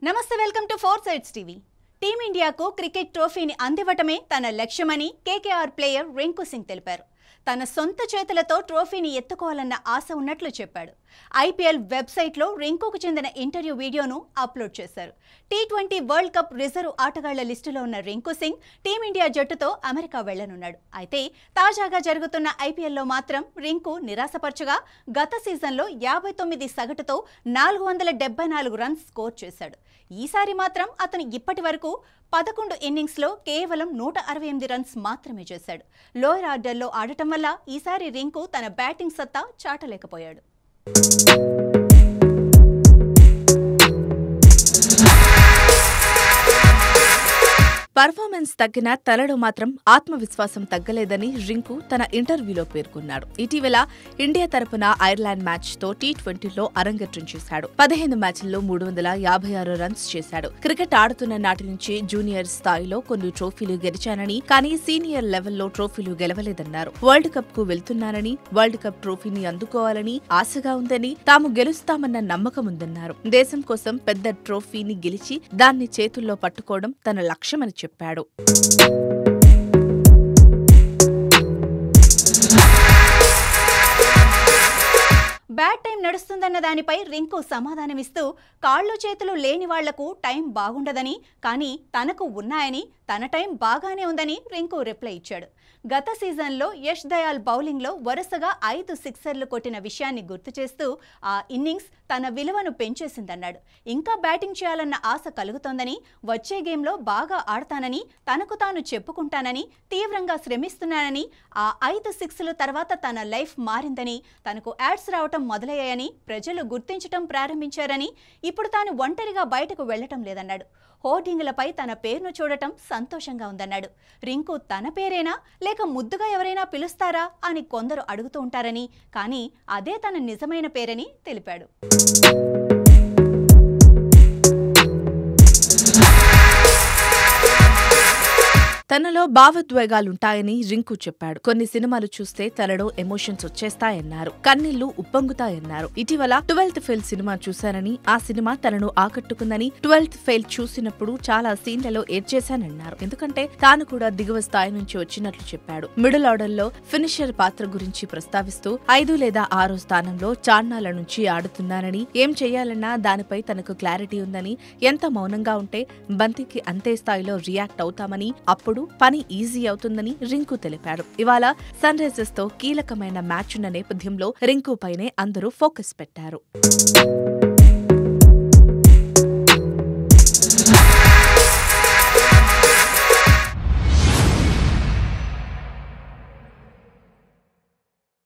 నమస్తే welcome to four sides TV. Team ఇండియాకు cricket ట్రోఫీని అందివ్వటమే తన లక్ష్యమని కేకేఆర్ ప్లేయర్ రింకు సింగ్ తెలిపారు. తన సొంత చేతులతో ట్రోఫీని ఎత్తుకోవాలన్న ఆశ ఉన్నట్లు చెప్పాడు. ఐపీఎల్ వెబ్సైట్లో రింకుకు చెందిన ఇంటర్వ్యూ వీడియోను అప్లోడ్ చేశారు. టీ20 వరల్డ్ కప్ రిజర్వ్ ఆటగాళ్ల లిస్టులో ఉన్న రింకు సింగ్ టీమిండియా జట్టుతో అమెరికా వెళ్లనున్నాడు. అయితే తాజాగా జరుగుతున్న ఐపీఎల్లో మాత్రం రింకు నిరాశపరచగా గత సీజన్లో 59 సగటుతో 474 రన్స్ స్కోర్ చేశాడు. ఈసారి మాత్రం అతను ఇప్పటి వరకు 11 ఇన్నింగ్స్లో కేవలం 168 రన్స్ మాత్రమే చేశాడు. లోయర్ ఆర్డర్లో ఆడటం వల్ల ఈసారి రింకు తన బ్యాటింగ్ సత్తా చాటలేకపోయాడు. పర్ఫార్మెన్స్ తగ్గిన తనలో మాత్రం ఆత్మవిశ్వాసం తగ్గలేదని రింకు తన ఇంటర్వ్యూలో పేర్కొన్నాడు. ఇటీవల ఇండియా తరపున ఐర్లాండ్ మ్యాచ్తో టీ20లో అరంగేట్రం చేశాడు. 15 మ్యాచ్ల్లో 356 రన్స్ చేశాడు. క్రికెట్ ఆడుతున్న నాటి నుంచి జూనియర్ స్థాయిలో కొన్ని ట్రోఫీలు గెలిచానని, కానీ సీనియర్ లెవెల్లో ట్రోఫీలు గెలవలేదన్నారు. వరల్డ్ కప్ కు వెళ్తున్నానని, వరల్డ్ కప్ ట్రోఫీని అందుకోవాలని ఆశగా ఉందని, తాము గెలుస్తామన్న నమ్మకం ఉందన్నారు. దేశం కోసం పెద్ద ట్రోఫీని గెలిచి దాన్ని చేతుల్లో పట్టుకోవడం తన లక్ష్యమని చెప్పాడు. బ్యాడ్ టైం నడుస్తుందన్న దానిపై రింకు సమాధానమిస్తూ కాళ్ళు చేతులు లేని వాళ్లకు టైం బాగుండదని, కానీ తనకు ఉన్నాయని, తన టైం బాగానే ఉందని రింకు రిప్లై ఇచ్చాడు. గత సీజన్లో యష్ దయాల్ బౌలింగ్లో వరుసగా 5 సిక్సర్లు కొట్టిన విషయాన్ని గుర్తు చేస్తూ ఆ ఇన్నింగ్స్ తన విలువను పెంచేసిందన్నాడు. ఇంకా బ్యాటింగ్ చేయాలన్న ఆశ కలుగుతోందని, వచ్చే గేమ్లో బాగా ఆడతానని తనకు తాను చెప్పుకుంటానని, తీవ్రంగా శ్రమిస్తున్నానని, ఆ 5 సిక్స్ల తర్వాత తన లైఫ్ మారిందని, తనకు యాడ్స్ రావటం మొదలయ్యాయని, ప్రజలు గుర్తించటం ప్రారంభించారని, ఇప్పుడు తాను ఒంటరిగా బయటకు వెళ్లటం లేదన్నాడు. హోర్డింగులపై తన పేరును చూడటం సంతోషంగా ఉందన్నాడు. రింకు తన పేరేనా లేక ముద్దుగా ఎవరైనా పిలుస్తారా అని కొందరు అడుగుతూ ఉంటారని, కానీ అదే తన నిజమైన పేరని తెలిపాడు. తనలో భావోద్వేగాలుంటాయని రింకు చెప్పాడు. కొన్ని సినిమాలు చూస్తే తనలో ఎమోషన్స్ వచ్చేస్తాయన్నారు. కన్నీళ్లు ఉప్పొంగుతాయన్నారు. ఇటీవల 12th ఫెయిల్ సినిమా చూశానని, ఆ సినిమా తనను ఆకట్టుకుందని, 12th ఫెయిల్ చూసినప్పుడు చాలా సీన్లలో ఏడ్చేశానన్నారు. ఎందుకంటే తాను కూడా దిగువ స్థాయి నుంచి వచ్చినట్లు చెప్పాడు. మిడిల్ ఆర్డర్ లో ఫినిషర్ పాత్ర గురించి ప్రస్తావిస్తూ 5 లేదా 6 స్థానంలో చాన్నాళ్ల నుంచి ఆడుతున్నానని, ఏం చెయ్యాలన్నా దానిపై తనకు క్లారిటీ ఉందని, ఎంత మౌనంగా ఉంటే బంతికి అంతే స్థాయిలో రియాక్ట్ అవుతామని, అప్పుడు పని ఈజీ అవుతుందని రింకు తెలిపాడు. ఇవాళ సన్ రైజర్స్ తో కీలకమైన మ్యాచ్ ఉన్న నేపథ్యంలో రింకు పైనే అందరూ ఫోకస్ పెట్టారు.